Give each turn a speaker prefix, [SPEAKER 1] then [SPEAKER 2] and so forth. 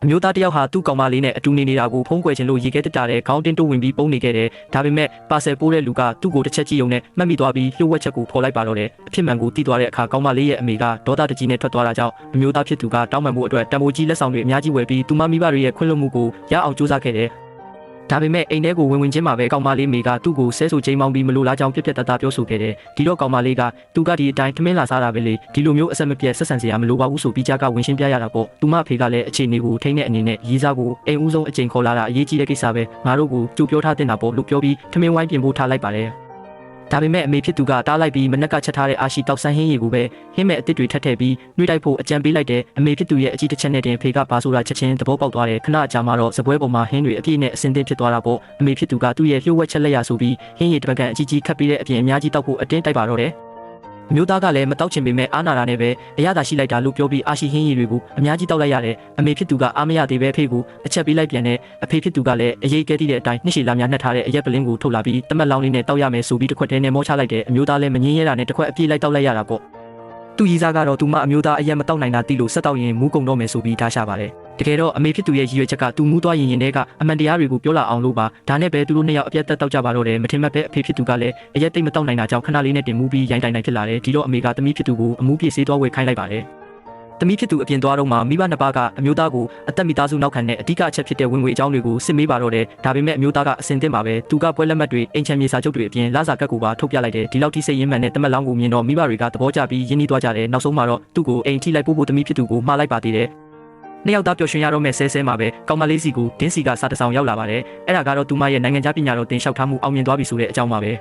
[SPEAKER 1] မျိုးသားတယောက်ဟာသူ့ကောင်မလေးနဲ့အတူနေနေတာကိုဖုံးကွယ်ခြင်းလို့ရေခဲတက်တာတဲ့ခေါင်းတင်းတိုးဝင်ပြီးပုံနေခဲ့တယ်ဒါပေမဲ့ပါဆယ်ပိုးတဲ့လူကသူ့ကိုတစ်ချက်ကြည့်ုံနဲ့မှတ်မိသွားပြီးလှုပ်ဝက်ချက်ကိုဖော်လိုက်ပါတော့တယ်အဖြစ်မှန်ကိုသိသွားတဲ့အခါကောင်မလေးရဲ့အမေကဒေါသတကြီးနဲ့ထွက်သွားတာကြောင့်အမျိုးသားဖြစ်သူကတောင်းပန်မှုအတွက်တံပိုးကြီးလက်ဆောင်တွေအများကြီးဝယ်ပြီးသူမမိဘတွေရဲ့ခွင့်လွှတ်မှုကိုရအောင်ကြိုးစားခဲ့တယ်ဒါပေမဲ့အိမ်ထဲကိုဝင်ချင်းမှာပဲကောင်မလေးမိကသူ့ကိုဆဲဆိုချိန်မောင်းပြီးမလိုလားကြောင်းပြက်ပြက်တသားပြောဆိုခဲ့တယ်ဒီတော့ကောင်မလေးကသူကဒီအတိုင်းထမင်းလာစားတာပဲလေဒီလိုမျိုးအဆက်မပြတ်ဆက်ဆံစရာမလိုပါဘူးဆိုပြီးကြားကဝင်ရှင်းပြရတာပေါ့သူမအဖေကလည်းအခြေအနေကိုထိန်းတဲ့အနေနဲ့ရေးစားကိုအိမ်ဦးဆုံးအချိန်ခေါ်လာတာအရေးကြီးတဲ့ကိစ္စပဲငါတို့ကိုကြိုပြောထားတင်တာပေါ့လို့ပြောပြီးထမင်းဝိုင်းပြင်ဖို့ထားလိုက်ပါတယ်ဒါပေမဲ့အမေဖြစ်သူကတားလိုက်ပြီးမနက်ကချက်ထားတဲ့အာရှိတောက်ဆန်းဟင်းရည်ကိုပဲဟင်းမဲ့အစ်စ်တွေထပ်ထည့်ပြီးနှွေးတိုက်ဖို့အကြံပေးလိုက်တဲ့အမေဖြစ်သူရဲ့အကြီးတစ်ချက်နဲ့တင်ဖေကပါဆိုတာချက်ချင်းသဘောပေါက်သွားတယ်ခဏအကြာမှတော့စပွဲပေါ်မှာဟင်းတွေအပြည့်နဲ့အစင်တင်ဖြစ်သွားတာပေါ့အမေဖြစ်သူကသူ့ရဲ့လျှို့ဝှက်ချက်လက်ရဆိုပြီးဟင်းရည်တစ်ပတ်ကန်အကြီးကြီးခတ်ပြီးတဲ့အပြင်အများကြီးတောက်ဖို့အတင်းတိုက်ပါတော့တယ်မျိုးသားကလည်းမတောက်ချင်ပေမဲ့အာနာတာနဲ့ပဲအရသာရှိလိုက်တာလို့ပြောပြီးအာရှိဟင်းရည်တွေကိုအများကြီးတောက်လိုက်ရတယ်အမေဖြစ်သူကအားမရသေးပဲဖေကိုအချက်ပေးလိုက်ပြန်တဲ့အဖေဖြစ်သူကလည်းအရေးကဲသည့်တဲ့အတိုင်းနှစ်ရှည်လာများနှက်ထားတဲ့အရက်ပလင်းကိုထုတ်လာပြီးတမက်လောင်းလေးနဲ့တောက်ရမယ်ဆိုပြီးတစ်ခွက်တည်းနဲ့မောချလိုက်တဲ့အမျိုးသားလည်းမငင်းရတာနဲ့တစ်ခွက်အပြည့်လိုက်တောက်လိုက်ရတာပေါ့သူရီစားကတော့သူမအမျိုးသားအရက်မတောက်နိုင်တာသိလို့ဆက်တောက်ရင်မူးကုန်တော့မယ်ဆိုပြီးထားရှာပါတယ်တကယ်တော့အမေဖြစ်သူရဲ့ရည်ရွယ်ချက်ကသူမူးသွားရင်တည်းကအမှန်တရားတွေကိုပြောလာအောင်လို့ပါဒါနဲ့ပဲသူတို့နှစ်ယောက်အပြတ်တက်တောက်ကြပါတော့တယ်မထင်မှတ်ပဲအဖေဖြစ်သူကလည်းအရက်တိတ်မတောက်နိုင်တာကြောင့်ခဏလေးနဲ့တင်မူးပြီးရိုင်းတိုင်ဖြစ်လာတယ်ဒီတော့အမေကသမီးဖြစ်သူကိုအမူးပြေးဆေးသွားဝယ်ခိုင်းလိုက်ပါတယ်သမီးဖြစ်သူအပြင်သွားတော့မှမိဘနှစ်ပါးကအမျိုးသားကိုအသက်မိသားစုနောက်ခံတဲ့အဓိကအချက်ဖြစ်တဲ့ဝင်ငွေအကြောင်းတွေကိုစစ်မေးပါတော့တယ်ဒါပေမဲ့အမျိုးသားကအစင်သင့်ပါပဲသူကပွဲလက်မှတ်တွေအိမ်ချမ်းမြေစာချုပ်တွေအပြင်လစာကတ်ကိုပါထုတ်ပြလိုက်တယ်ဒီလောက်ထိစိတ်ရင်းမှန်တဲ့တမက်လောင်းကိုမြင်တော့မိဘတွေကသဘောကျပြီးရင်းနှီးသွားကြတယ်နောက်ဆုံးမှာတော့သူ့ကိုအိမ်ထိလိုက်ပို့ဖို့သမီးဖြစ်သူကိုမှားလိုက်ပါသေးတယ်နှစ်ယောက်သားပျော်ရွှင်ရတော့မဲ့ဆဲမှာပဲကောင်မလေးစီကိုဒင်းစီကစာတစောင်ရောက်လာပါတယ်အဲ့ဒါကတော့သူမရဲ့နိုင်ငံခြားပညာတော်တင်လျှောက်ထားမှုအောင်မြင်သွားပြီဆိုတဲ့အကြောင်းပါပဲ